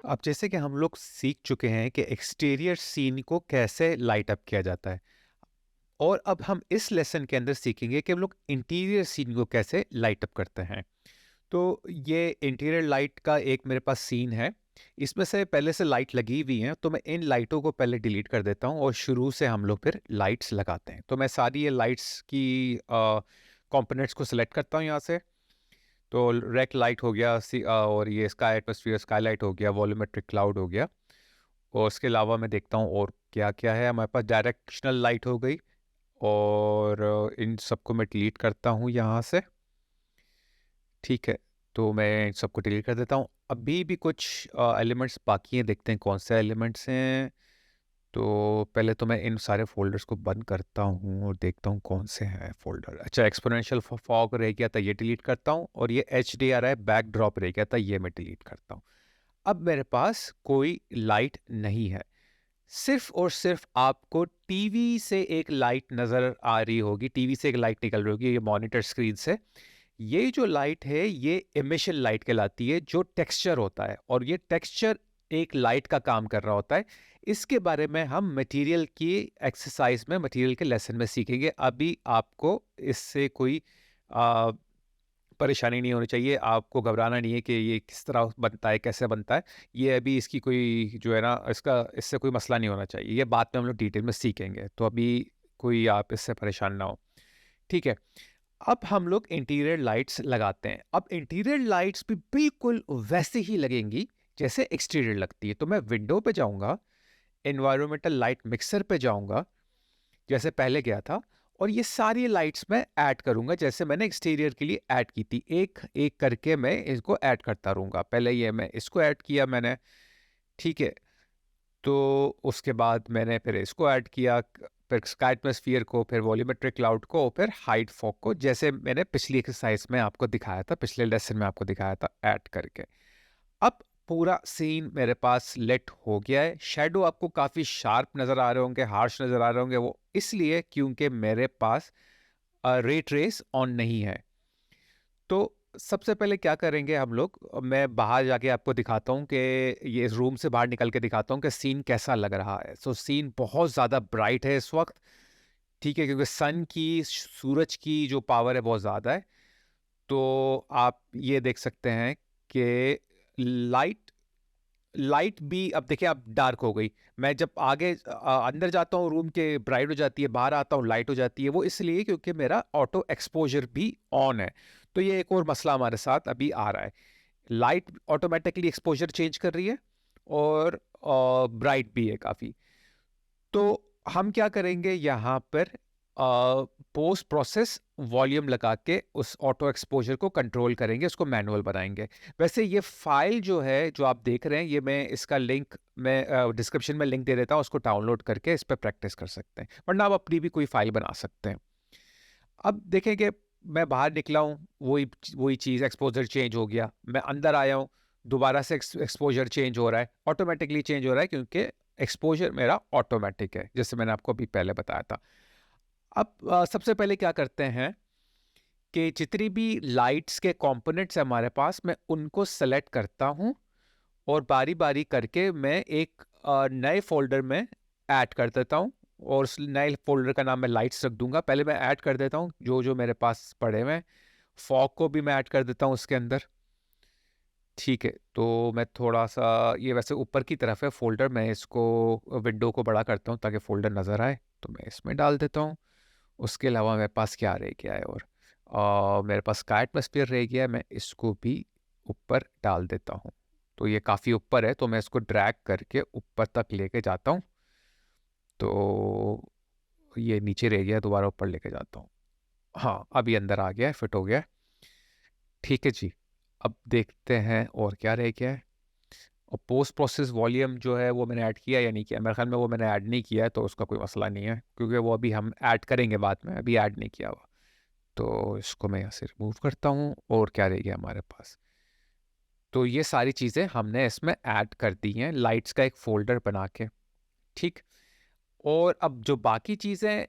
अब जैसे कि हम लोग सीख चुके हैं कि एक्सटीरियर सीन को कैसे लाइट अप किया जाता है और अब हम इस लेसन के अंदर सीखेंगे कि हम लोग इंटीरियर सीन को कैसे लाइट अप करते हैं। तो ये इंटीरियर लाइट का एक मेरे पास सीन है। इसमें से पहले से लाइट लगी हुई हैं, तो मैं इन लाइटों को पहले डिलीट कर देता हूँ और शुरू से हम लोग फिर लाइट्स लगाते हैं। तो मैं सारी ये लाइट्स की कंपोनेंट्स को सिलेक्ट करता हूँ यहाँ से। तो रेक लाइट हो गया, और ये स्काई एटमॉस्फेयर स्काई लाइट हो गया, वॉल्यूमेट्रिक क्लाउड हो गया। और उसके अलावा मैं देखता हूँ और क्या क्या है। हमारे पास डायरेक्शनल लाइट हो गई, और इन सबको मैं डिलीट करता हूँ यहाँ से। ठीक है, तो मैं इन सबको डिलीट कर देता हूँ। अभी भी कुछ एलिमेंट्स बाकी हैं, देखते हैं कौन से एलिमेंट्स हैं। तो पहले तो मैं इन सारे फ़ोल्डर्स को बंद करता हूँ और देखता हूँ कौन से हैं फ़ोल्डर। अच्छा, एक्स्पोनेंशियल फॉग रह गया था, ये डिलीट करता हूँ, और ये HDRI बैकड्रॉप रह गया था, ये मैं डिलीट करता हूँ। अब मेरे पास कोई लाइट नहीं है। सिर्फ़ और सिर्फ़ आपको टीवी से एक लाइट नज़र आ रही होगी, टीवी से एक लाइट निकल रही होगी, ये मॉनिटर स्क्रीन से। ये जो लाइट है, ये इमिशन लाइट कहलाती है, जो टेक्सचर होता है, और ये टेक्सचर एक लाइट का काम कर रहा होता है। इसके बारे में हम मटेरियल की एक्सरसाइज में, मटेरियल के लेसन में सीखेंगे। अभी आपको इससे कोई आ, परेशानी नहीं होनी चाहिए, आपको घबराना नहीं है कि ये किस तरह बनता है, कैसे बनता है। ये अभी इसकी कोई जो है ना, इससे कोई मसला नहीं होना चाहिए। ये बाद में हम लोग डिटेल में सीखेंगे, तो अभी कोई आप इससे परेशान ना हो। ठीक है, अब हम लोग इंटीरियर लाइट्स लगाते हैं। अब इंटीरियर लाइट्स भी बिल्कुल वैसे ही लगेंगी जैसे एक्सटीरियर लगती है। तो मैं विंडो पे जाऊंगा, एनवायरमेंटल लाइट मिक्सर पे जाऊंगा जैसे पहले गया था, और ये सारी लाइट्स मैं ऐड करूंगा जैसे मैंने एक्सटीरियर के लिए ऐड की थी। एक एक करके मैं इसको ऐड करता रहूंगा। पहले ये मैं इसको ऐड किया मैंने, ठीक है। तो उसके बाद मैंने फिर इसको ऐड किया, फिर स्काई एटमॉस्फेयर को, फिर वॉल्यूमेट्रिक क्लाउड को, और फिर हाइट फॉग को, जैसे मैंने पिछली एक्सरसाइज में आपको दिखाया था, पिछले लेसन में आपको दिखाया था, ऐड करके। अब पूरा सीन मेरे पास लेट हो गया है। शैडो आपको काफ़ी शार्प नज़र आ रहे होंगे, हार्श नज़र आ रहे होंगे, वो इसलिए क्योंकि मेरे पास रे ट्रेस ऑन नहीं है। तो सबसे पहले क्या करेंगे हम लोग, मैं बाहर जाके आपको दिखाता हूँ कि ये इस रूम से बाहर निकल के दिखाता हूँ कि सीन कैसा लग रहा है। सो सीन बहुत ज़्यादा ब्राइट है इस वक्त, ठीक है, क्योंकि सन की, सूरज की जो पावर है बहुत ज़्यादा है। तो आप ये देख सकते हैं कि लाइट लाइट भी अब देखिए अब डार्क हो गई। मैं जब आगे अंदर जाता हूँ रूम के, ब्राइट हो जाती है, बाहर आता हूँ लाइट हो जाती है। वो इसलिए क्योंकि मेरा ऑटो एक्सपोजर भी ऑन है। तो ये एक और मसला हमारे साथ अभी आ रहा है। लाइट ऑटोमेटिकली एक्सपोजर चेंज कर रही है, और ब्राइट भी है काफ़ी। तो हम क्या करेंगे यहाँ पर, पोस्ट प्रोसेस वॉल्यूम लगा के उस ऑटो एक्सपोजर को कंट्रोल करेंगे, उसको मैनुअल बनाएंगे। वैसे ये फाइल जो है, जो आप देख रहे हैं, ये मैं इसका लिंक मैं डिस्क्रिप्शन में लिंक दे देता हूँ, उसको डाउनलोड करके इस पर प्रैक्टिस कर सकते हैं, वरना आप अपनी भी कोई फाइल बना सकते हैं। अब देखेंगे, मैं बाहर निकला हूँ, वही वही चीज़, एक्सपोजर चेंज हो गया। मैं अंदर आया हूँ, दोबारा से एक्सपोजर चेंज हो रहा है, ऑटोमेटिकली चेंज हो रहा है, क्योंकि एक्सपोजर मेरा ऑटोमेटिक है, जैसे मैंने आपको अभी पहले बताया था। अब सबसे पहले क्या करते हैं कि जितनी भी लाइट्स के कंपोनेंट्स हैं हमारे पास, मैं उनको सेलेक्ट करता हूँ, और बारी बारी करके मैं एक नए फोल्डर में ऐड कर देता हूँ, और उस नए फोल्डर का नाम मैं लाइट्स रख दूंगा। पहले मैं ऐड कर देता हूँ जो जो मेरे पास पड़े हुए हैं। फॉग को भी मैं ऐड कर देता हूँ उसके अंदर, ठीक है। तो मैं थोड़ा सा, ये वैसे ऊपर की तरफ है फोल्डर, मैं इसको विंडो को बड़ा करता हूँ ताकि फोल्डर नज़र आए, तो मैं इसमें डाल देता हूँ। उसके अलावा मेरे पास क्या रह गया है, और मेरे पास स्काई एटमॉस्फेयर रह गया है, मैं इसको भी ऊपर डाल देता हूँ। तो ये काफ़ी ऊपर है, तो मैं इसको ड्रैग करके ऊपर तक लेके जाता हूँ। तो ये नीचे रह गया, दोबारा ऊपर लेके जाता हूँ। हाँ, अभी अंदर आ गया है, फिट हो गया है। ठीक है जी। अब देखते हैं और क्या रह गया है। और पोस्ट प्रोसेस वॉल्यूम जो है वो मैंने ऐड किया या नहीं किया, मेरे ख्याल में वो मैंने ऐड नहीं किया है, तो उसका कोई मसला नहीं है, क्योंकि वो अभी हम ऐड करेंगे बाद में, अभी ऐड नहीं किया हुआ। तो इसको मैं यहाँ से रिमूव करता हूँ, और क्या रह गया हमारे पास। तो ये सारी चीज़ें हमने इसमें ऐड कर दी हैं लाइट्स का एक फ़ोल्डर बना के, ठीक। और अब जो बाकी चीज़ें,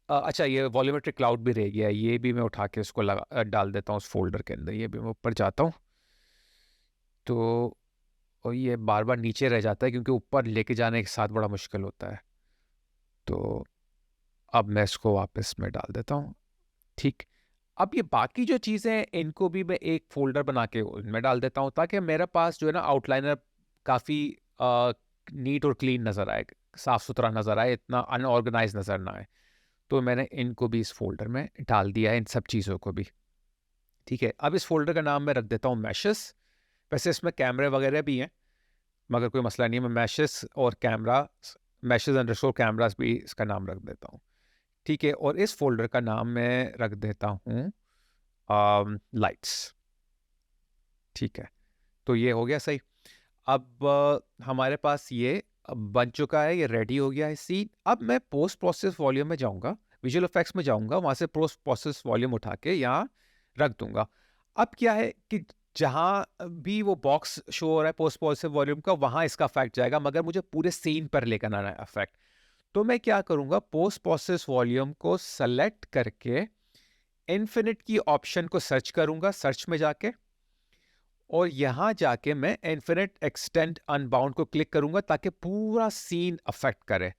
अच्छा, ये वॉल्यूमेट्रिक क्लाउड भी रह गया है, ये भी मैं उठा के उसको डाल देता हूँ उस फोल्डर के अंदर। ये भी मैं ऊपर जाता हूँ, तो और ये बार बार नीचे रह जाता है क्योंकि ऊपर लेके जाने के साथ बड़ा मुश्किल होता है। तो अब मैं इसको वापस में डाल देता हूँ। ठीक। अब ये बाकी जो चीज़ें हैं इनको भी मैं एक फ़ोल्डर बना के उनमें डाल देता हूँ ताकि मेरे पास जो है ना आउटलाइनर काफ़ी नीट और क्लीन नज़र आए, साफ़-सुथरा नज़र आए, इतना अनऑर्गनाइज़ नज़र ना आए। तो मैंने इनको भी इस फ़ोल्डर में डाल दिया है, इन सब चीज़ों को भी। ठीक है, अब इस फ़ोल्डर का नाम मैं रख देता हूँ मैशेस। वैसे इसमें कैमरे वगैरह भी हैं, मगर कोई मसला नहीं है, मैं मैशेस और कैमरास, मैशेस अंडरस्कोर कैमरास भी इसका नाम रख देता हूँ। ठीक है, और इस फ़ोल्डर का नाम मैं रख देता हूँ लाइट्स। ठीक है, तो ये हो गया सही। अब हमारे पास ये बन चुका है, ये रेडी हो गया है सीन। अब मैं पोस्ट प्रोसेस वॉल्यूम में जाऊँगा, विजुअल इफेक्ट्स में जाऊँगा, वहाँ से पोस्ट प्रोसेस वॉल्यूम उठा के यहाँ रख दूँगा। अब क्या है कि जहाँ भी वो बॉक्स शो हो रहा है पोस्ट प्रोसेस वॉल्यूम का, वहाँ इसका इफेक्ट जाएगा, मगर मुझे पूरे सीन पर लेकर आना है इफेक्ट। तो मैं क्या करूँगा, पोस्ट प्रोसेस वॉल्यूम को सेलेक्ट करके इन्फिनिट की ऑप्शन को सर्च करूँगा, सर्च में जाके, और यहाँ जाके मैं इन्फिनिट एक्सटेंड अनबाउंड को क्लिक करूंगा ताकि पूरा सीन अफेक्ट करे।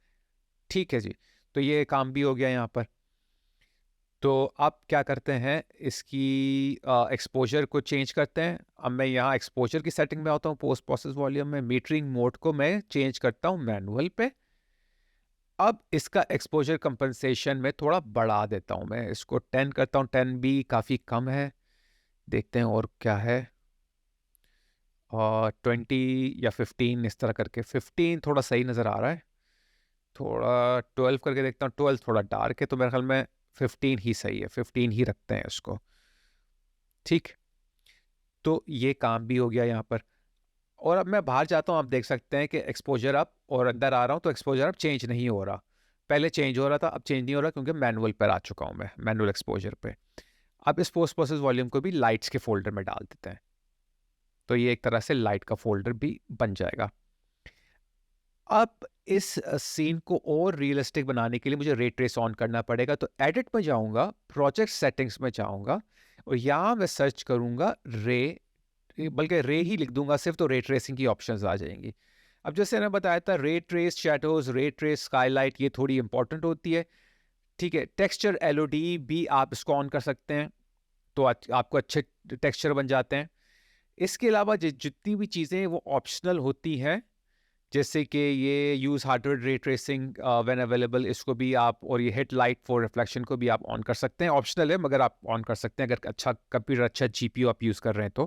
ठीक है जी, तो ये काम भी हो गया यहाँ पर। तो अब क्या करते हैं, इसकी एक्सपोजर को चेंज करते हैं। अब मैं यहाँ एक्सपोजर की सेटिंग में आता हूँ, पोस्ट प्रोसेस वॉल्यूम में मीटरिंग मोड को मैं चेंज करता हूँ मैनुअल पे। अब इसका एक्सपोजर कंपनसेशन में थोड़ा बढ़ा देता हूँ, मैं इसको 10 करता हूँ। 10 भी काफ़ी कम है, देखते हैं और क्या है। और 20 या 15 इस तरह करके, 15 थोड़ा सही नज़र आ रहा है। थोड़ा 12 करके देखता हूँ, 12 थोड़ा डार्क है, तो मेरे ख्याल में 15 ही सही है, 15 ही रखते हैं इसको। ठीक, तो ये काम भी हो गया यहाँ पर। और अब मैं बाहर जाता हूँ, आप देख सकते हैं कि एक्सपोजर अप, और अंदर आ रहा हूँ तो एक्सपोजर अप चेंज नहीं हो रहा। पहले चेंज हो रहा था, अब चेंज नहीं हो रहा क्योंकि मैनुअल पर आ चुका हूँ मैं, मैनुअल एक्सपोजर पे। अब इस पोस्ट प्रोसेस वॉल्यूम को भी लाइट्स के फोल्डर में डाल देते हैं, तो ये एक तरह से लाइट का फोल्डर भी बन जाएगा। अब इस सीन को और रियलिस्टिक बनाने के लिए मुझे रे ट्रेस ऑन करना पड़ेगा, तो एडिट में जाऊंगा, प्रोजेक्ट सेटिंग्स में जाऊंगा, और यहाँ मैं सर्च करूंगा रे, बल्कि रे ही लिख दूंगा सिर्फ, तो रे ट्रेसिंग की ऑप्शंस आ जाएंगी। अब जैसे मैंने बताया था, रे ट्रेस शैडोज, रे ट्रेस स्काईलाइट, ये थोड़ी इंपॉर्टेंट होती है। ठीक है, टेक्सचर एलओडी भी आप इसको ऑन कर सकते हैं, तो आपको अच्छे टेक्सचर बन जाते हैं। इसके अलावा जितनी भी चीज़ें वो ऑप्शनल होती हैं, जैसे कि ये use hardware ray tracing when available, इसको भी आप, और ये हिट लाइट फॉर रिफ्लेक्शन को भी आप ऑन कर सकते हैं। ऑप्शनल है, मगर आप ऑन कर सकते हैं अगर अच्छा कंप्यूटर, अच्छा जीपीयू आप यूज़ कर रहे हैं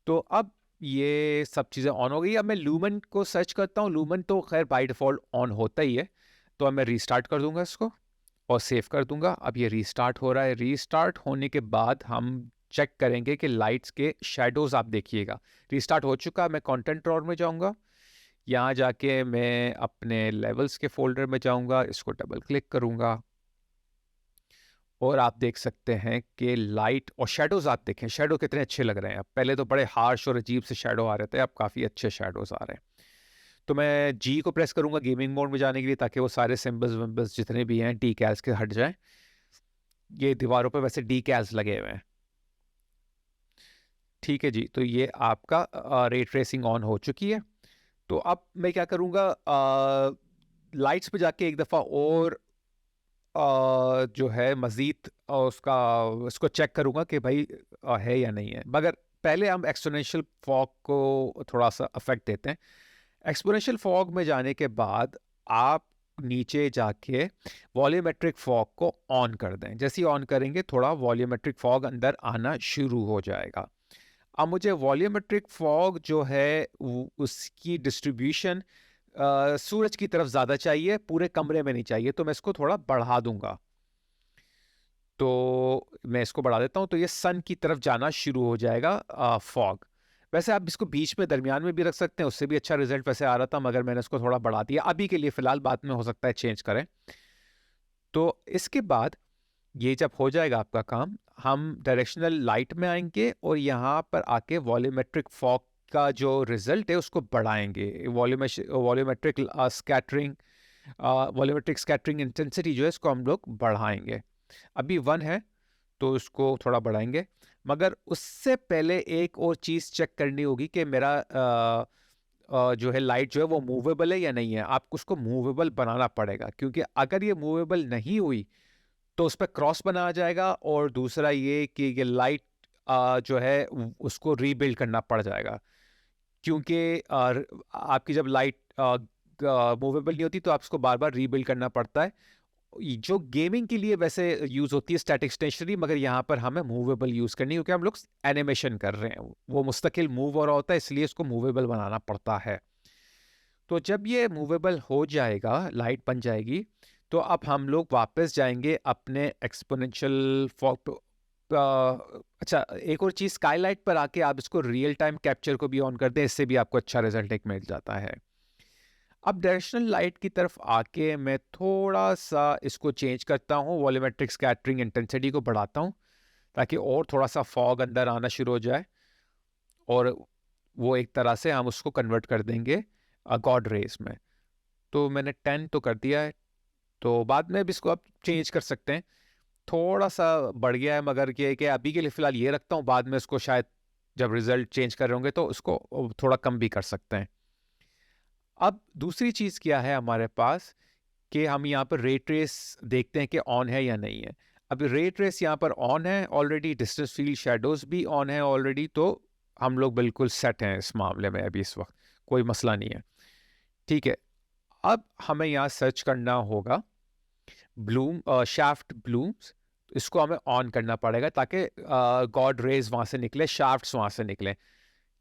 तो अब ये सब चीज़ें ऑन हो गई। अब मैं लूमन को सर्च करता हूँ, लूमन तो खैर बाय डिफ़ॉल्ट ऑन होता ही है, तो अब मैं रीस्टार्ट कर दूंगा इसको और सेव कर दूंगा। अब ये रीस्टार्ट हो रहा है, रीस्टार्ट होने के बाद हम चेक करेंगे कि लाइट्स के शेडोज़, आप देखिएगा रीस्टार्ट हो चुका। मैं कंटेंट ड्रॉअर में जाऊंगा, यहाँ जाके मैं अपने लेवल्स के फोल्डर में जाऊंगा, इसको डबल क्लिक करूंगा, और आप देख सकते हैं कि लाइट और शेडोज, आप देखें शेडो कितने अच्छे लग रहे हैं। अब पहले तो बड़े हार्श और अजीब से शेडो आ रहे थे, अब काफ़ी अच्छे शेडोज आ रहे हैं। तो मैं जी को प्रेस करूंगा गेमिंग मोड में जाने के लिए, ताकि वो सारे सिम्बल्स विम्बल्स जितने भी हैं डी कैल्स के हट जाएं। ये दीवारों पर वैसे डी कैल्स लगे हुए हैं। ठीक है जी, तो ये आपका रे ट्रेसिंग ऑन हो चुकी है। तो अब मैं क्या करूँगा, लाइट्स पे जाके एक दफ़ा और जो है मज़ीद उसका, उसको चेक करूँगा कि भाई है या नहीं है। मगर पहले हम एक्सपोनेंशियल फॉग को थोड़ा सा अफेक्ट देते हैं। एक्सपोनेंशियल फॉग में जाने के बाद आप नीचे जाके वॉल्यूमेट्रिक फॉग को ऑन कर दें। जैसे ही ऑन करेंगे, थोड़ा वॉल्यूमेट्रिक फॉग अंदर आना शुरू हो जाएगा। अब मुझे वॉल्यूमेट्रिक फॉग जो है उसकी डिस्ट्रीब्यूशन सूरज की तरफ ज़्यादा चाहिए, पूरे कमरे में नहीं चाहिए, तो मैं इसको थोड़ा बढ़ा दूंगा। तो मैं इसको बढ़ा देता हूँ, तो ये सन की तरफ जाना शुरू हो जाएगा फॉग। वैसे आप इसको बीच में, दरमियान में भी रख सकते हैं, उससे भी अच्छा रिजल्ट वैसे आ रहा था, मगर मैंने इसको थोड़ा बढ़ा दिया अभी के लिए फ़िलहाल, बाद में हो सकता है चेंज करें। तो इसके बाद ये जब हो जाएगा आपका काम, हम डायरेक्शनल लाइट में आएंगे और यहाँ पर आके वॉल्यूमेट्रिक फॉग का जो रिजल्ट है उसको बढ़ाएंगे। Volumetric scattering, volumetric scattering intensity जो है इसको हम लोग बढ़ाएंगे। अभी 1 है, तो उसको थोड़ा बढ़ाएंगे। मगर उससे पहले एक और चीज़ चेक करनी होगी कि मेरा जो है लाइट जो है वो मूवेबल है या नहीं है। आपको उसको मूवेबल बनाना पड़ेगा, क्योंकि अगर ये मूवेबल नहीं हुई तो उस पे क्रॉस बना आ जाएगा, और दूसरा ये कि ये लाइट जो है उसको रीबिल्ड करना पड़ जाएगा, क्योंकि आपकी जब लाइट मूवेबल नहीं होती तो आप उसको बार बार रीबिल्ड करना पड़ता है। जो गेमिंग के लिए वैसे यूज होती है स्टैटिक स्टेशनरी, मगर यहाँ पर हमें मूवेबल यूज करनी है, क्योंकि हम लोग एनिमेशन कर रहे हैं, वो मुस्तकिल मूव हो रहा होता है, इसलिए इसको मूवेबल बनाना पड़ता है। तो जब ये मूवेबल हो जाएगा, लाइट बन जाएगी, तो अब हम लोग वापस जाएंगे अपने एक्सपोनेंशियल फॉग। अच्छा, एक और चीज़, स्काईलाइट पर आके आप इसको रियल टाइम कैप्चर को भी ऑन कर दें, इससे भी आपको अच्छा रिजल्ट एक मिल जाता है। अब डायरेक्शनल लाइट की तरफ आके मैं थोड़ा सा इसको चेंज करता हूँ, वॉल्यूमेट्रिक स्कैटरिंग इंटेंसिटी को बढ़ाता हूँ, ताकि और थोड़ा सा फॉग अंदर आना शुरू हो जाए, और वो एक तरह से हम उसको कन्वर्ट कर देंगे गॉड रेज में। तो मैंने 10 तो कर दिया है, तो बाद में भी इसको आप चेंज कर सकते हैं। थोड़ा सा बढ़ गया है, मगर ये कि अभी के लिए फ़िलहाल ये रखता हूँ, बाद में इसको शायद जब रिजल्ट चेंज कर रहे होंगे तो उसको थोड़ा कम भी कर सकते हैं। अब दूसरी चीज़ क्या है हमारे पास, कि हम यहाँ पर रे ट्रेस देखते हैं कि ऑन है या नहीं है। अब रे ट्रेस यहाँ पर ऑन है ऑलरेडी, डिस्टेंस फील्ड शैडोज भी ऑन है ऑलरेडी, तो हम लोग बिल्कुल सेट हैं इस मामले में, अभी इस वक्त कोई मसला नहीं है। ठीक है, अब हमें यहाँ सर्च करना होगा ब्लूम, शाफ्ट ब्लूम्स। इसको हमें ऑन करना पड़ेगा ताकि गॉड रेज वहाँ से निकले, शाफ्ट्स वहाँ से निकले।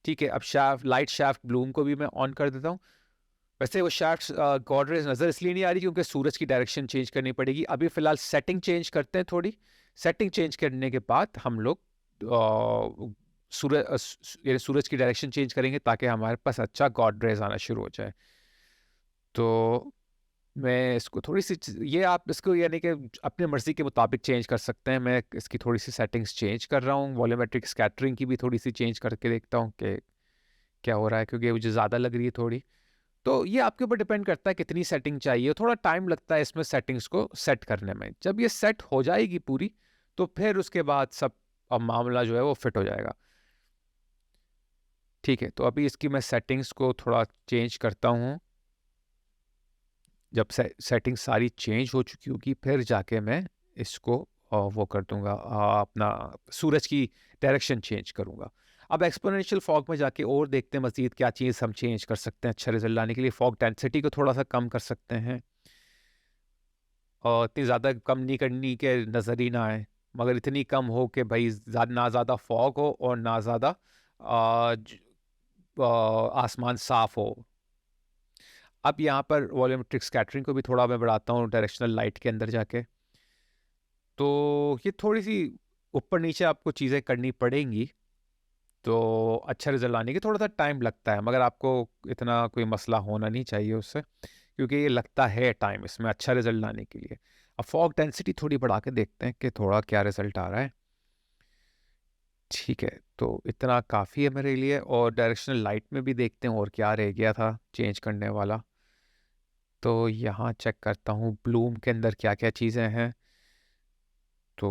ठीक है, अब लाइट शाफ्ट ब्लूम को भी मैं ऑन कर देता हूँ। वैसे वो शाफ्ट्स गॉड रेज नज़र इसलिए नहीं आ रही क्योंकि सूरज की डायरेक्शन चेंज करनी पड़ेगी। अभी फ़िलहाल सेटिंग चेंज करते हैं थोड़ी। सेटिंग चेंज करने के बाद हम लोग ये सूरज की डायरेक्शन चेंज करेंगे ताकि हमारे पास अच्छा गॉड रेज आना शुरू हो जाए। तो मैं इसको थोड़ी सी ये आप इसको यानी कि अपने मर्ज़ी के मुताबिक चेंज कर सकते हैं। मैं इसकी थोड़ी सी सेटिंग्स चेंज कर रहा हूँ, वॉल्यूमेट्रिक स्कैटरिंग की भी थोड़ी सी चेंज करके देखता हूँ कि क्या हो रहा है, क्योंकि मुझे ज़्यादा लग रही है थोड़ी। तो ये आपके ऊपर डिपेंड करता है कितनी सेटिंग चाहिए, थोड़ा टाइम लगता है इसमें सेटिंग्स को सेट करने में। जब ये सेट हो जाएगी पूरी, तो फिर उसके बाद सब अब मामला जो है वो फिट हो जाएगा। ठीक है, तो अभी इसकी मैं सेटिंग्स को थोड़ा चेंज करता हूँ। जब सेटिंग सारी चेंज हो चुकी होगी, फिर जाके मैं इसको वो कर दूंगा, अपना सूरज की डायरेक्शन चेंज करूंगा। अब एक्सपोनेंशियल फॉग में जाके और देखते हैं मज़ीद क्या चीज़ हम चेंज कर सकते हैं अच्छा रिजल्ट लाने के लिए। फॉग डेंसिटी को थोड़ा सा कम कर सकते हैं, और इतनी ज़्यादा कम नहीं करनी कि नज़र ही ना आए, मगर इतनी कम हो कि भाई ना ज़्यादा फॉग हो और ना ज़्यादा आसमान साफ हो। अब यहाँ पर वॉल्यूमेट्रिक स्कैटरिंग को भी थोड़ा मैं बढ़ाता हूँ डायरेक्शनल लाइट के अंदर जाके। तो ये थोड़ी सी ऊपर नीचे आपको चीज़ें करनी पड़ेंगी, तो अच्छा रिजल्ट लाने की थोड़ा सा टाइम लगता है, मगर आपको इतना कोई मसला होना नहीं चाहिए उससे, क्योंकि ये लगता है टाइम इसमें अच्छा रिजल्ट लाने के लिए। अब फॉग डेंसिटी थोड़ी बढ़ा के देखते हैं कि थोड़ा क्या रिजल्ट आ रहा है। ठीक है, तो इतना काफ़ी है मेरे लिए, और डायरेक्शनल लाइट में भी देखते हैं और क्या रह गया था चेंज करने वाला। तो यहाँ चेक करता हूँ ब्लूम के अंदर क्या क्या चीज़ें हैं। तो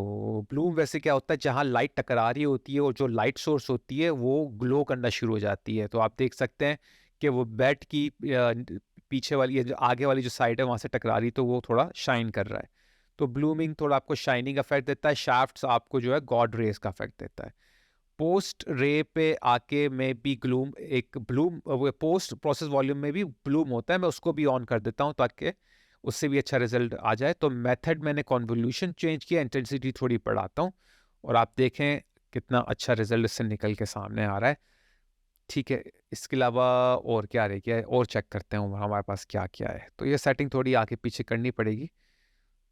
ब्लूम वैसे क्या होता है, जहाँ लाइट टकरा रही होती है और जो लाइट सोर्स होती है वो ग्लो करना शुरू हो जाती है। तो आप देख सकते हैं कि वो बेड की पीछे वाली जो आगे वाली जो साइड है वहाँ से टकरा रही, तो वो थोड़ा शाइन कर रहा है। तो ब्लूमिंग थोड़ा आपको शाइनिंग इफेक्ट देता है, शाफ्ट्स आपको जो है गॉड रेज का इफेक्ट देता है। पोस्ट रे पे आके में भी ग्लूम एक ब्लूम, पोस्ट प्रोसेस वॉल्यूम में भी ब्लूम होता है, मैं उसको भी ऑन कर देता हूँ ताकि उससे भी अच्छा रिजल्ट आ जाए। तो मेथड मैंने कॉन्वोल्यूशन चेंज किया, इंटेंसिटी थोड़ी बढ़ाता हूँ, और आप देखें कितना अच्छा रिजल्ट इससे निकल के सामने आ रहा है। ठीक है, इसके अलावा और क्या रह गया है और चेक करते हैं हमारे पास क्या क्या है। तो ये सेटिंग थोड़ी आगे पीछे करनी पड़ेगी,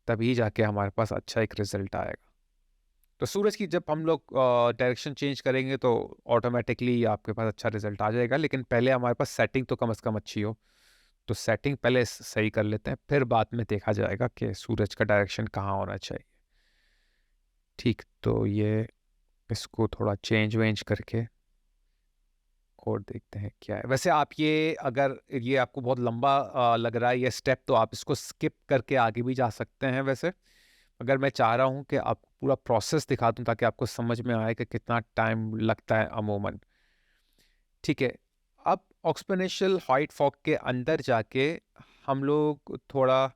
तभी जाके हमारे पास अच्छा एक रिजल्ट आएगा। तो सूरज की जब हम लोग डायरेक्शन चेंज करेंगे तो ऑटोमेटिकली आपके पास अच्छा रिजल्ट आ जाएगा, लेकिन पहले हमारे पास सेटिंग तो कम से कम अच्छी हो। तो सेटिंग पहले सही कर लेते हैं, फिर बाद में देखा जाएगा कि सूरज का डायरेक्शन कहाँ होना चाहिए। ठीक, तो ये इसको थोड़ा चेंज वेंज करके और देखते हैं क्या है। वैसे आप ये अगर ये आपको बहुत लंबा लग रहा है ये स्टेप, तो आप इसको स्किप करके आगे भी जा सकते हैं वैसे, अगर मैं चाह रहा हूँ कि आपको पूरा प्रोसेस दिखा दूँ ताकि आपको समझ में आए कि कितना टाइम लगता है अमूमन। ठीक है, अब एक्सपोनेंशियल हाइट फॉग के अंदर जाके हम लोग थोड़ा,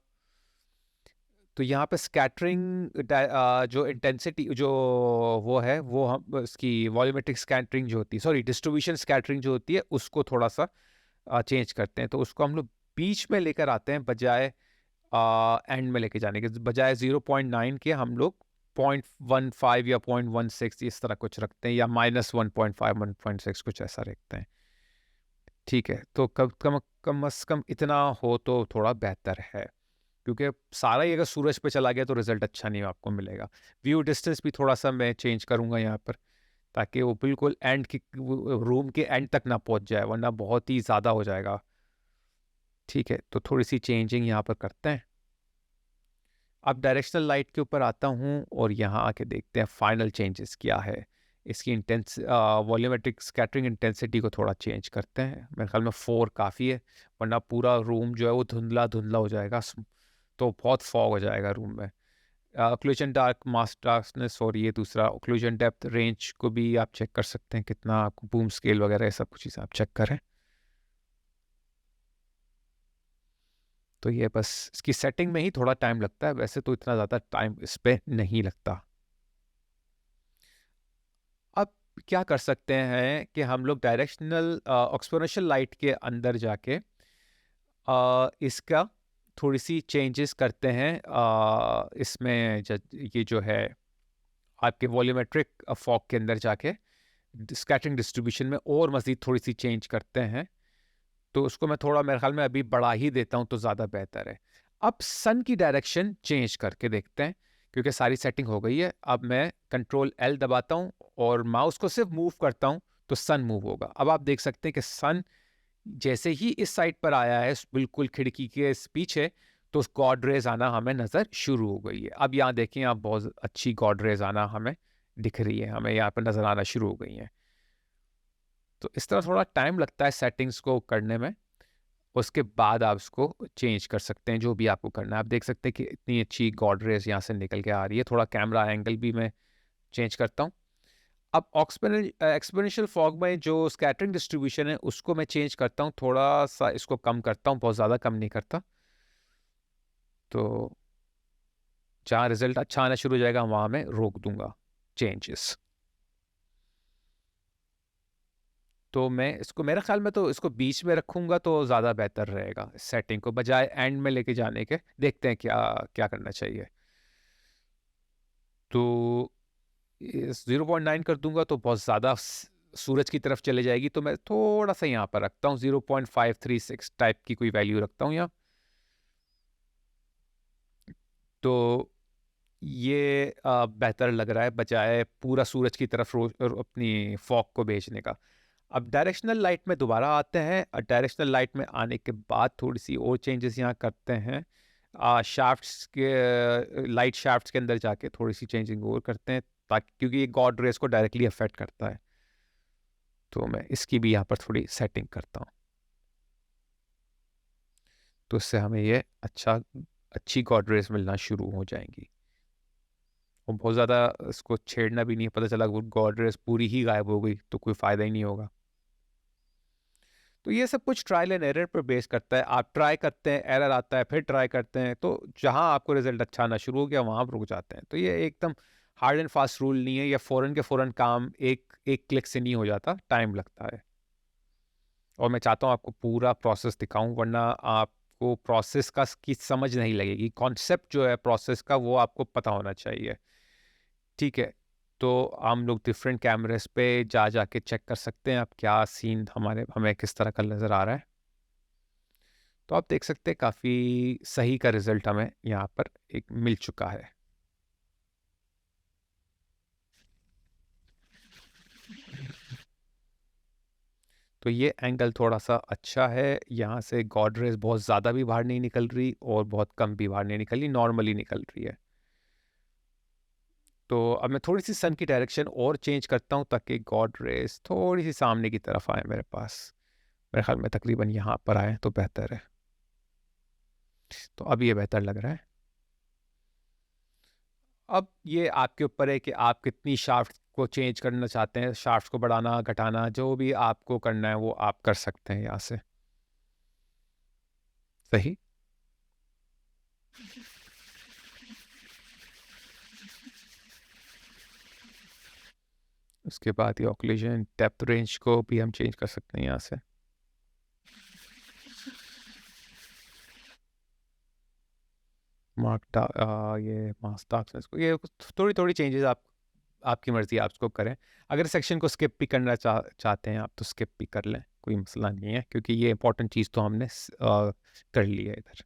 तो यहाँ पे स्कैटरिंग जो इंटेंसिटी जो वो है, वो हम इसकी वॉल्यूमेट्रिक स्कैटरिंग जो होती है, सॉरी डिस्ट्रीब्यूशन स्कैटरिंग जो होती है, उसको थोड़ा सा चेंज करते हैं। तो उसको हम लोग बीच में लेकर आते हैं, बजाय एंड में लेके जाने के बजाय 0.9 के हम लोग 0.15 या 0.16 इस तरह कुछ रखते हैं, या -1.5 1.6 कुछ ऐसा रखते हैं। ठीक है, तो कम अज कम इतना हो तो थोड़ा बेहतर है, क्योंकि सारा ही अगर सूरज पे चला गया तो रिजल्ट अच्छा नहीं आपको मिलेगा। व्यू डिस्टेंस भी थोड़ा सा मैं चेंज करूंगा यहाँ पर, ताकि वो बिल्कुल एंड की रूम के एंड तक ना पहुंच जाए, वरना बहुत ही ज़्यादा हो जाएगा। ठीक है, तो थोड़ी सी चेंजिंग यहाँ पर करते हैं। अब डायरेक्शनल लाइट के ऊपर आता हूँ और यहाँ आके देखते हैं फाइनल चेंजेस क्या है। इसकी इंटेंस वॉल्यूमेट्रिक स्कैटरिंग इंटेंसिटी को थोड़ा चेंज करते हैं। मेरे ख्याल में 4 काफ़ी है, वरना पूरा रूम जो है वो धुंधला धुंधला हो जाएगा, तो बहुत फॉग हो जाएगा रूम में। ओक्लूजन डार्क मास डार्कनेस, और ये दूसरा ओक्लूजन डेप्थ रेंज को भी आप चेक कर सकते हैं, कितना आपको बूम स्केल वगैरह ये सब कुछ चीज़ें आप चेक करें। तो ये बस इसकी सेटिंग में ही थोड़ा टाइम लगता है, वैसे तो इतना ज़्यादा टाइम इस पे नहीं लगता। अब क्या कर सकते हैं कि हम लोग डायरेक्शनल एक्सपोनेंशियल लाइट के अंदर जाके इसका थोड़ी सी चेंजेस करते हैं। इसमें ये जो है आपके वॉल्यूमेट्रिक फॉग के अंदर जाके स्कैटरिंग डिस्ट्रीब्यूशन में और मज़ीद थोड़ी सी चेंज करते हैं। तो उसको मैं थोड़ा, मेरे ख्याल में अभी बढ़ा ही देता हूँ तो ज़्यादा बेहतर है। अब सन की डायरेक्शन चेंज करके देखते हैं, क्योंकि सारी सेटिंग हो गई है। अब मैं कंट्रोल एल दबाता हूँ और माउस को सिर्फ मूव करता हूँ तो सन मूव होगा। अब आप देख सकते हैं कि सन जैसे ही इस साइड पर आया है, बिल्कुल खिड़की के पीछे, तो गॉड रेज आना हमें नज़र शुरू हो गई है। अब यहाँ देखें आप, बहुत अच्छी गॉड रेज आना हमें दिख रही है, हमें यहाँ पर नज़र आना शुरू हो गई हैं। तो इस तरह थोड़ा टाइम लगता है सेटिंग्स को करने में, उसके बाद आप उसको चेंज कर सकते हैं जो भी आपको करना है। आप देख सकते हैं कि इतनी अच्छी गॉड रेज यहाँ से निकल के आ रही है। थोड़ा कैमरा एंगल भी मैं चेंज करता हूँ। अब एक्सपोनेंशियल फॉग में जो स्कैटरिंग डिस्ट्रीब्यूशन है उसको मैं चेंज करता हूँ, थोड़ा सा इसको कम करता हूँ, बहुत ज़्यादा कम नहीं करता। तो जहाँ रिजल्ट अच्छा आना शुरू हो जाएगा वहाँ मैं रोक दूंगा चेंजेस। तो मैं इसको, मेरे ख्याल में तो इसको बीच में रखूंगा तो ज़्यादा बेहतर रहेगा सेटिंग को, बजाय एंड में लेके जाने के। देखते हैं क्या क्या करना चाहिए। तो 0.9 कर दूंगा तो बहुत ज़्यादा सूरज की तरफ चले जाएगी, तो मैं थोड़ा सा यहाँ पर रखता हूँ, 0.536 टाइप की कोई वैल्यू रखता हूँ यहाँ। तो ये बेहतर लग रहा है, बजाय पूरा सूरज की तरफ अपनी फॉग को भेजने का। अब डायरेक्शनल लाइट में दोबारा आते हैं, और डायरेक्शनल लाइट में आने के बाद थोड़ी सी और चेंजेस यहाँ करते हैं। शाफ्ट्स के, लाइट शाफ्ट्स के अंदर जाके थोड़ी सी चेंजिंग और करते हैं, ताकि, क्योंकि ये गॉड रेस को डायरेक्टली अफेक्ट करता है। तो मैं इसकी भी यहाँ पर थोड़ी सेटिंग करता हूँ, तो इससे हमें ये अच्छी गॉड रेस मिलना शुरू हो जाएंगी। और बहुत ज़्यादा इसको छेड़ना भी नहीं है, पता चला वो गॉड रेस पूरी ही गायब हो गई तो कोई फ़ायदा ही नहीं होगा। तो ये सब कुछ ट्रायल एंड एरर पर बेस करता है। आप ट्राई करते हैं, एरर आता है, फिर ट्राई करते हैं, तो जहां आपको रिजल्ट अच्छा आना शुरू हो गया वहां आप रुक जाते हैं। तो ये एकदम हार्ड एंड फास्ट रूल नहीं है, या फ़ौरन के फ़ौरन काम एक एक क्लिक से नहीं हो जाता, टाइम लगता है। और मैं चाहता हूँ आपको पूरा प्रोसेस दिखाऊं, वरना आपको प्रोसेस की समझ नहीं लगेगी। कॉन्सेप्ट जो है प्रोसेस का वो आपको पता होना चाहिए। ठीक है, तो हम लोग डिफरेंट कैमरेस पे जा जाके चेक कर सकते हैं अब क्या सीन हमें किस तरह का नज़र आ रहा है। तो आप देख सकते हैं काफ़ी सही का रिजल्ट हमें यहाँ पर एक मिल चुका है। तो ये एंगल थोड़ा सा अच्छा है, यहाँ से गॉड रेज बहुत ज़्यादा भी बाहर नहीं निकल रही और बहुत कम भी बाहर नहीं निकल रही, नॉर्मली निकल रही है। तो अब मैं थोड़ी सी सन की डायरेक्शन और चेंज करता हूँ, ताकि गॉड रेज थोड़ी सी सामने की तरफ आए मेरे पास। मेरे ख्याल में तकरीबन यहाँ पर आए तो बेहतर है। तो अब ये बेहतर लग रहा है। अब ये आपके ऊपर है कि आप कितनी शाफ्ट को चेंज करना चाहते हैं, शाफ्ट को बढ़ाना, घटाना, जो भी आपको करना है वो आप कर सकते हैं यहाँ से। सही? उसके बाद ये ऑक्लूजन डेप्थ रेंज को भी हम चेंज कर सकते हैं यहाँ से। ये मास्क डार्कनेस को, ये थोड़ी थोड़ी चेंजेस आप, आपकी मर्जी, आप उसको करें। अगर सेक्शन को स्किप भी करना चाहते हैं आप तो स्किप भी कर लें, कोई मसला नहीं है, क्योंकि ये इंपॉर्टेंट चीज़ तो हमने कर ली है इधर।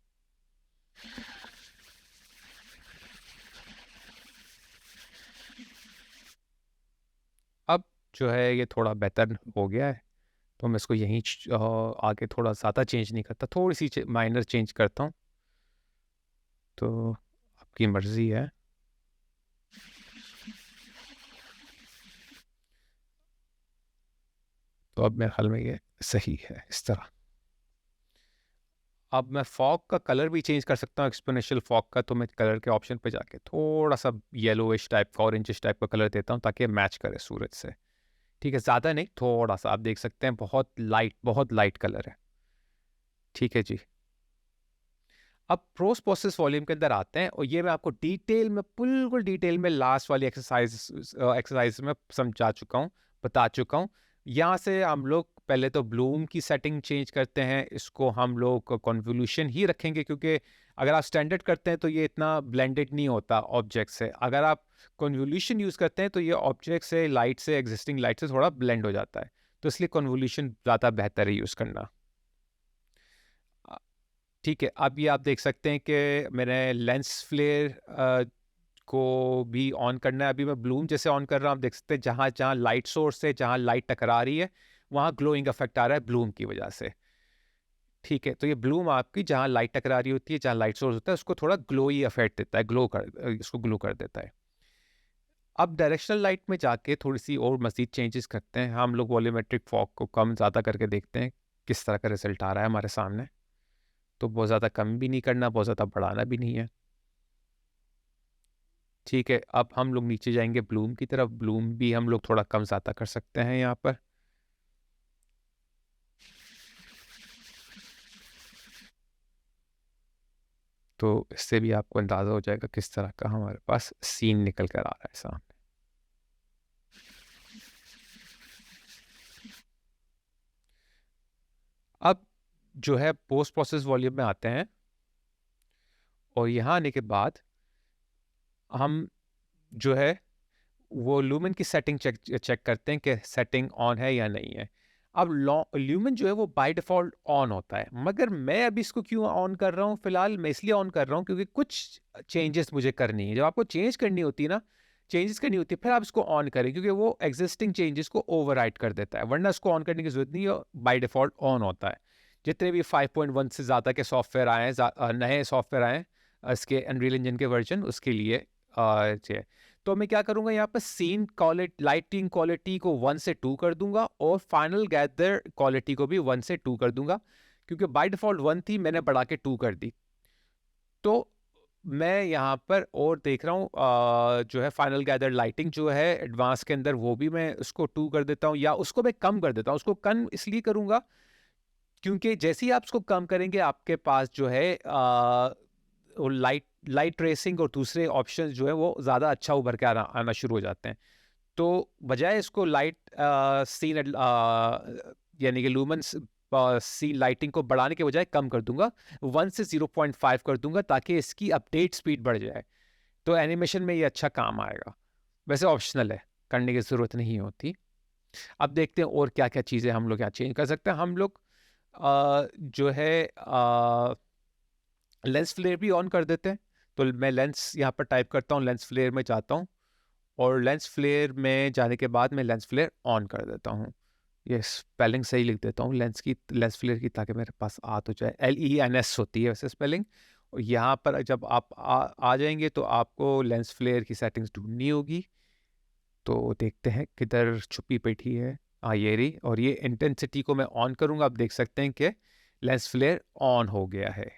अब जो है ये थोड़ा बेहतर हो गया है, तो मैं इसको यहीं आगे थोड़ा ज़्यादा चेंज नहीं करता, थोड़ी सी माइनर चेंज करता हूँ, तो आपकी मर्ज़ी है। तो अब मेरे ख्याल में ये सही है इस तरह। अब मैं फॉग का कलर भी चेंज कर सकता हूँ, एक्सपोनेंशियल फॉग का, तो मैं कलर के ऑप्शन पे जाके थोड़ा सा येलोइश टाइप का, ऑरेंजिश टाइप का कलर देता हूँ ताकि मैच करे सूरज से। ठीक है, ज़्यादा नहीं, थोड़ा सा, आप देख सकते हैं बहुत लाइट कलर है। ठीक है जी। अब प्रोस प्रोसेस वॉल्यूम के अंदर आते हैं, और ये मैं आपको डिटेल में, बिल्कुल डिटेल में लास्ट वाली एक्सरसाइज में समझा चुका हूँ, बता चुका हूँ। यहाँ से हम लोग पहले तो ब्लूम की सेटिंग चेंज करते हैं, इसको हम लोग कॉन्वोल्यूशन ही रखेंगे, क्योंकि अगर आप स्टैंडर्ड करते हैं तो ये इतना ब्लेंडेड नहीं होता ऑब्जेक्ट से। अगर आप कॉन्वोल्यूशन यूज़ करते हैं तो ये ऑब्जेक्ट से, लाइट से, एग्जिस्टिंग लाइट से थोड़ा ब्लेंड हो जाता है, तो इसलिए कॉन्वोल्यूशन ज़्यादा बेहतर है यूज़ करना। ठीक है, अब ये आप देख सकते हैं कि मैंने लेंस फ्लेयर को भी ऑन करना है। अभी मैं ब्लूम जैसे ऑन कर रहा हूँ, आप देख सकते हैं जहाँ जहाँ लाइट सोर्स से जहाँ लाइट टकरा रही है वहाँ ग्लोइंग इफेक्ट आ रहा है ब्लूम की वजह से। ठीक है, तो ये ब्लूम आपकी जहाँ लाइट टकरा रही होती है, जहाँ लाइट सोर्स होता है, उसको थोड़ा ग्लोई इफेक्ट देता है, इसको ग्लो कर देता है। अब डायरेक्शनल लाइट में जाके थोड़ी सी और मजीद चेंजेस करते हैं हम लोग, वॉल्यूमेट्रिक फॉग को कम ज़्यादा करके देखते हैं किस तरह का रिजल्ट आ रहा है हमारे सामने। तो बहुत ज़्यादा कम भी नहीं करना, बहुत ज़्यादा बढ़ाना भी नहीं है। ठीक है, अब हम लोग नीचे जाएंगे ब्लूम की तरफ, ब्लूम भी हम लोग थोड़ा कम ज़्यादा कर सकते हैं यहाँ पर। तो इससे भी आपको अंदाज़ा हो जाएगा किस तरह का हमारे पास सीन निकल कर आ रहा है सामने। अब जो है पोस्ट प्रोसेस वॉल्यूम में आते हैं, और यहाँ आने के बाद हम जो है वो लूमेन की सेटिंग चेक चेक करते हैं कि सेटिंग ऑन है या नहीं है। अब ल्यूमेन जो है वो बाय डिफ़ॉल्ट ऑन होता है, मगर मैं अभी इसको क्यों ऑन कर रहा हूँ, फिलहाल मैं इसलिए ऑन कर रहा हूँ क्योंकि कुछ चेंजेस मुझे करनी है। जब आपको चेंज करनी होती है ना, चेंजेस करनी होती है, फिर आप इसको ऑन करें, क्योंकि वो एग्जिस्टिंग चेंजेस को ओवरराइड कर देता है, वरना इसको ऑन करने की जरूरत नहीं है, बाय डिफ़ॉल्ट ऑन होता है। जितने भी 5.1 से ज़्यादा के सॉफ्टवेयर आए हैं, नए सॉफ्टवेयर आए हैं इसके अनरियल इंजन के वर्जन, उसके लिए तो मैं क्या करूंगा, यहाँ पर सीन क्वालिटी, लाइटिंग क्वालिटी को 1 से 2 कर दूंगा, और फाइनल गैदर क्वालिटी को भी 1 से 2 कर दूंगा, क्योंकि बाय डिफॉल्ट 1 थी, मैंने बढ़ा के 2 कर दी। तो मैं यहाँ पर और देख रहा हूँ जो है फाइनल गैदर लाइटिंग जो है एडवांस के अंदर, वो भी मैं उसको 2 कर देता हूँ, या उसको मैं कम कर देता हूँ। उसको कम इसलिए करूंगा क्योंकि जैसे ही आप उसको कम करेंगे, आपके पास जो है वो लाइट लाइट ट्रेसिंग और दूसरे ऑप्शंस जो है वो ज़्यादा अच्छा उभर के आना शुरू हो जाते हैं। तो बजाय इसको लाइट सीन यानी कि लूमेंस सी लाइटिंग को बढ़ाने के बजाय कम कर दूंगा, 1 से 0.5 कर दूंगा, ताकि इसकी अपडेट स्पीड बढ़ जाए, तो एनिमेशन में ये अच्छा काम आएगा। वैसे ऑप्शनल है, करने की ज़रूरत नहीं होती। अब देखते हैं और क्या क्या चीज़ें हम लोग यहाँ चेंज कर सकते हैं। हम लोग जो है लेंस फ्लेयर भी ऑन कर देते हैं। तो मैं लेंस यहाँ पर टाइप करता हूँ, लेंस फ्लेयर में जाता हूँ, और लेंस फ्लेयर में जाने के बाद मैं लेंस फ्लेयर ऑन कर देता हूँ। ये स्पेलिंग सही लिख देता हूँ लेंस फ्लेयर की, ताकि मेरे पास आ तो जाए, LENS होती है वैसे स्पेलिंग। और यहाँ पर जब आप आ जाएंगे तो आपको लेंस फ्लेयर की सेटिंग्स ढूंढनी होगी। तो देखते हैं किधर छुपी बैठी है। हाँ, ये रही। और ये इंटेंसिटी को मैं ऑन करूँगा, आप देख सकते हैं कि लेंस फ्लेयर ऑन हो गया है।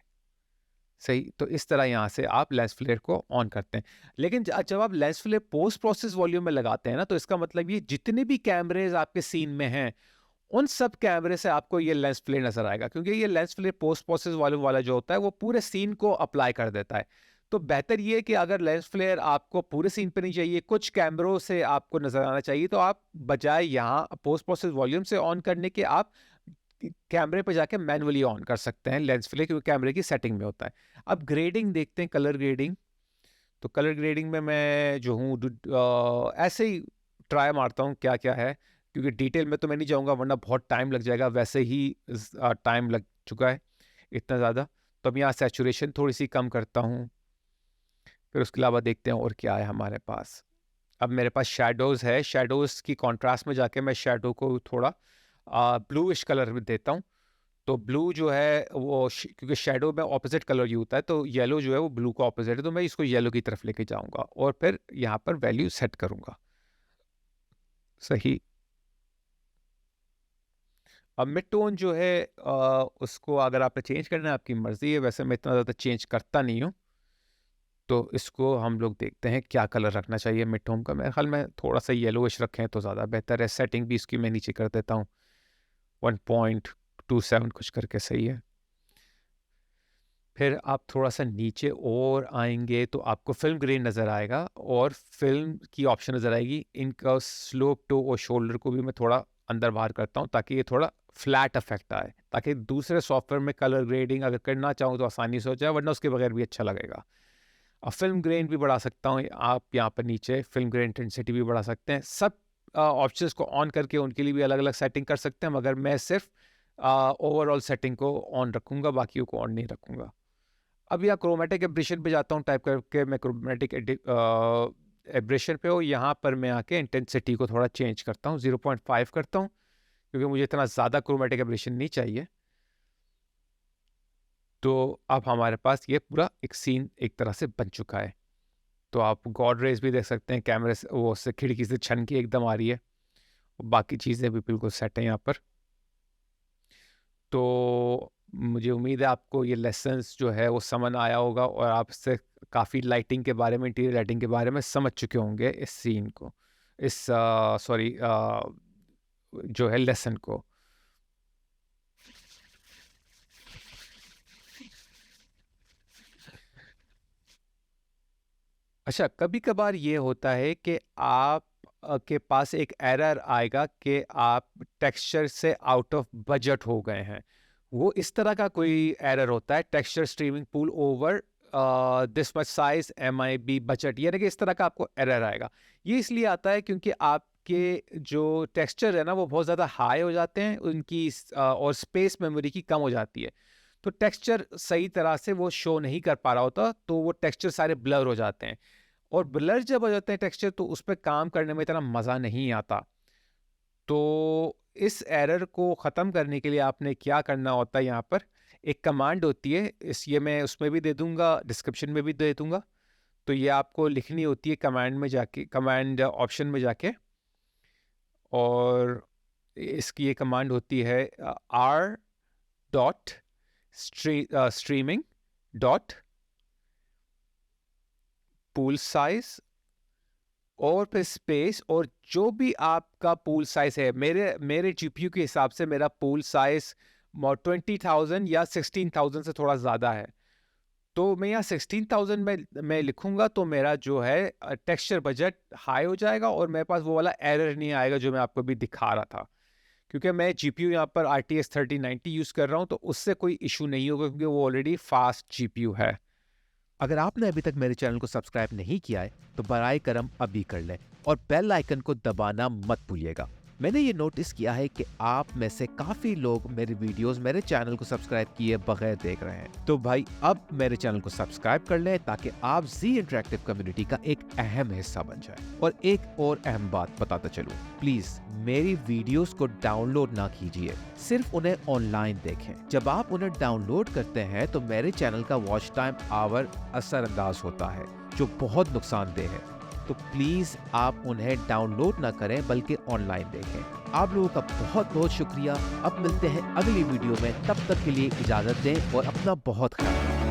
सही, तो इस तरह यहाँ से आप लेंस फ्लेयर को ऑन करते हैं। लेकिन जब आप lens flare post process volume में लगाते हैं ना, तो इसका मतलब ये जितने भी कैमरेज आपके सीन में हैं, उन सब कैमरे से आपको ये लेंस फ्लेयर नजर आएगा, क्योंकि ये lens flare post process volume वाला जो होता है वो पूरे सीन को अप्लाई कर देता है। तो बेहतर ये है कि अगर लेंस फ्लेयर आपको पूरे सीन पे नहीं चाहिए, कुछ कैमरों से आपको नजर आना चाहिए, तो आप बजाय यहाँ पोस्ट प्रोसेस वॉल्यूम से ऑन करने के आप कैमरे पे जाके मैनुअली ऑन कर सकते हैं लेंस फ्लेयर, क्योंकि कैमरे की सेटिंग में होता है। अब ग्रेडिंग देखते हैं, कलर ग्रेडिंग। तो कलर ग्रेडिंग में मैं जो हूँ ऐसे ही ट्राई मारता हूँ क्या क्या है, क्योंकि डिटेल में तो मैं नहीं जाऊँगा वरना बहुत टाइम लग जाएगा, वैसे ही टाइम लग चुका है इतना ज़्यादा। तो अब यहाँ सैचुरेशन थोड़ी सी कम करता हूँ। फिर उसके अलावा देखते हैं और क्या है हमारे पास। अब मेरे पास शैडोज़ है, शैडोज़ की कॉन्ट्रास्ट में जाके मैं शैडो को थोड़ा ब्लूइश कलर में देता हूँ। तो ब्लू जो है वो क्योंकि शैडो में ऑपोजिट कलर यूज होता है, तो येलो जो है वो ब्लू का ऑपोजिट है, तो मैं इसको येलो की तरफ लेके जाऊंगा और फिर यहाँ पर वैल्यू सेट करूंगा। सही। अब मिड टोन जो है उसको अगर आपने चेंज करना है आपकी मर्जी है, वैसे मैं इतना ज़्यादा चेंज करता नहीं हूँ। तो इसको हम लोग देखते हैं क्या कलर रखना चाहिए मिड टोन का। मेरे ख्याल में थोड़ा सा येलोइश रखें तो ज़्यादा बेहतर है। सेटिंग भी इसकी मैं नीचे कर देता हूँ, 1.27 कुछ करके सही है। फिर आप थोड़ा सा नीचे और आएंगे तो आपको फिल्म ग्रेन नज़र आएगा और फिल्म की ऑप्शन नज़र आएगी। इनका स्लोप टो और शोल्डर को भी मैं थोड़ा अंदर बाहर करता हूँ ताकि ये थोड़ा फ्लैट इफेक्ट आए, ताकि दूसरे सॉफ्टवेयर में कलर ग्रेडिंग अगर करना चाहूँ तो आसानी से हो जाए, वरना उसके बगैर भी अच्छा लगेगा। और फिल्म ग्रेन भी बढ़ा सकता हूँ, आप यहाँ पर नीचे फिल्म ग्रेन इंटेंसिटी भी बढ़ा सकते हैं। सब ऑप्शंस को ऑन करके उनके लिए भी अलग अलग सेटिंग कर सकते हैं, मगर मैं सिर्फ ओवरऑल सेटिंग को ऑन रखूँगा, बाकियों को ऑन नहीं रखूँगा। अब यहाँ क्रोमेटिक एब्रेशन पे जाता हूँ, टाइप करके मैं क्रोमेटिक एब्रेशन पे हो, यहाँ पर मैं आके इंटेंसिटी को थोड़ा चेंज करता हूँ, 0.5 करता हूँ, क्योंकि मुझे इतना ज़्यादा क्रोमेटिक एब्रेशन नहीं चाहिए। तो अब हमारे पास ये पूरा एक सीन एक तरह से बन चुका है। तो आप गॉड रेज भी देख सकते हैं, कैमरे से वो से खिड़की से छन के एकदम आ रही है, बाकी चीज़ें भी बिल्कुल सेट हैं यहाँ पर। तो मुझे उम्मीद है आपको ये लेसन्स जो है वो समझ आया होगा और आप इससे काफ़ी लाइटिंग के बारे में, इंटीरियर लाइटिंग के बारे में समझ चुके होंगे इस सीन को, इस सॉरी जो है लेसन को। अच्छा, कभी कभार ये होता है कि आप के पास एक एरर आएगा कि आप टेक्सचर से आउट ऑफ बजट हो गए हैं। वो इस तरह का कोई एरर होता है, texture streaming pool over this much size MIB budget, यानी कि इस तरह का आपको एरर आएगा। ये इसलिए आता है क्योंकि आपके जो टेक्सचर है ना वो बहुत ज़्यादा हाई हो जाते हैं, उनकी और स्पेस मेमोरी की कम हो जाती है, तो टेक्सचर सही तरह से वो शो नहीं कर पा रहा होता, तो वो टेक्सचर सारे ब्लर हो जाते हैं। और ब्लर जब हो जाते हैं टेक्सचर, तो उस पर काम करने में इतना मज़ा नहीं आता। तो इस एरर को ख़त्म करने के लिए आपने क्या करना होता है, यहाँ पर एक कमांड होती है, इस ये मैं उसमें भी दे दूँगा, डिस्क्रिप्शन में भी दे दूँगा। तो ये आपको लिखनी होती है कमांड में जाके, कमांड ऑप्शन में जाके, और इसकी ये कमांड होती है r dot streaming dot pool size और फिर स्पेस, और जो भी आपका पूल साइज है, मेरे जीपीयू के हिसाब से मेरा पूल साइज 20,000 या 16,000 से थोड़ा ज़्यादा है, तो मैं यहाँ 16,000 में मैं लिखूंगा, तो मेरा जो है टेक्सचर बजट हाई हो जाएगा और मेरे पास वो वाला एरर नहीं आएगा जो मैं आपको भी दिखा रहा था, क्योंकि मैं जीपीयू यहाँ पर RTX 3090 यूज़ कर रहा हूँ, तो उससे कोई इशू नहीं होगा क्योंकि वो ऑलरेडी फास्ट जीपीयू है। अगर आपने अभी तक मेरे चैनल को सब्सक्राइब नहीं किया है तो बराए करम अभी कर लें और बेल आइकन को दबाना मत भूलिएगा। मैंने ये नोटिस किया है कि आप में से काफी लोग मेरे वीडियोस मेरे चैनल को सब्सक्राइब किए बगैर देख रहे हैं, तो भाई अब मेरे चैनल को सब्सक्राइब कर लें ताकि आप जी इंटरेक्टिव कम्युनिटी का एक अहम हिस्सा बन जाए। और एक और अहम बात बताता चलूं, प्लीज मेरी वीडियोस को डाउनलोड ना कीजिए, सिर्फ उन्हें ऑनलाइन देखें। जब आप उन्हें डाउनलोड करते हैं तो मेरे चैनल का वॉच टाइम आवर असरअंदाज होता है, जो बहुत नुकसानदेह है। तो प्लीज आप उन्हें डाउनलोड ना करें बल्कि ऑनलाइन देखें। आप लोगों का बहुत बहुत शुक्रिया। अब मिलते हैं अगली वीडियो में, तब तक के लिए इजाजत दें और अपना बहुत ख्याल रखें।